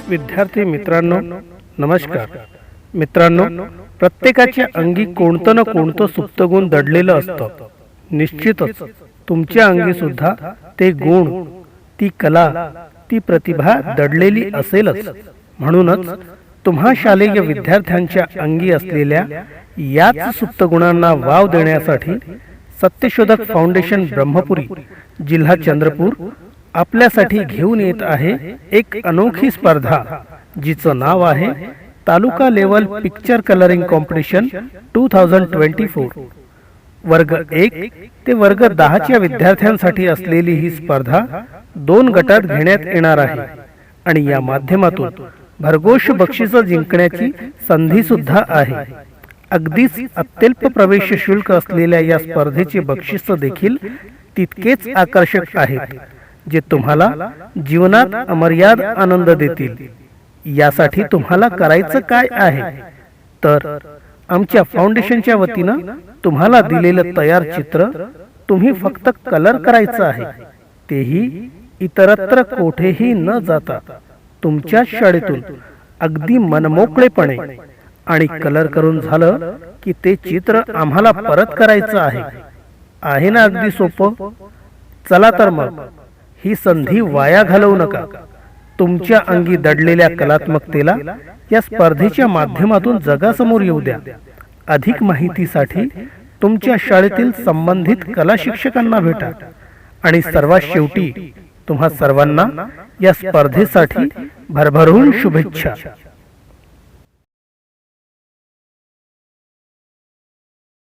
विद्यार्थी मित्रांनो, नमस्कार. मित्रांनो, प्रत्येकाच्या अंगी कोणतं ना कोणतं सुप्त गुण दडलेलं असतं. निश्चितच तुमच्या अंगी सुद्धा ते गुण, ती कला, ती प्रतिभा दडलेली असेलच. म्हणूनच तुम्हा शालेय विद्यार्थ्यांच्या अंगी असलेल्या याच सुप्त गुणांना वाव देण्यासाठी सत्यशोधक फाउंडेशन ब्रह्मपुरी, जिल्हा चंद्रपूर आपल्यासाठी घेऊन येत आहे एक अनोखी स्पर्धा, जिचं नाव आहे तालुका लेवल पिक्चर कलरिंग कॉम्पिटिशन 2024. वर्ग 1 ते वर्ग 10 च्या विद्यार्थ्यांसाठी असलेली ही स्पर्धा 2 गटात घेण्यात येणार आहे आणि या माध्यमातून भरघोष बक्षीस जिंकण्याची संधी सुद्धा आहे. अगदीच अत्यल्प प्रवेश शुल्क असलेल्या या स्पर्धेचे बक्षीस देखील तितकेच आकर्षक आहेत, जे तुम्हाला जीवनात अमर्याद आनंद देतील. यासाठी तुम्हाला करायचं काय आहे तर आमच्या फाउंडेशनच्या वतीनं तुम्हाला दिलेलं तयार चित्र तुम्ही फक्त कलर करायचं आहे, तेही इतरत्र कोठेही न जाता तुमच्या शाळेतून अगदी मनमोकळेपणे. आणि कलर करून झालं की ते चित्र आम्हाला परत करायचं आहे ना. अगदी सोपं. चला तर मग ही संधी वाया घालवू नका. तुमच्या अंगी दडलेल्या कलात्मकतेला या स्पर्धेच्या माध्यमातून जगासमोर येऊ द्या. अधिक माहितीसाठी तुमच्या शाळेतील संबंधित कला शिक्षकांना भेटा. आणि सर्वात शेवटी तुम्हा सर्वांना या स्पर्धेसाठी भरभरून शुभेच्छा.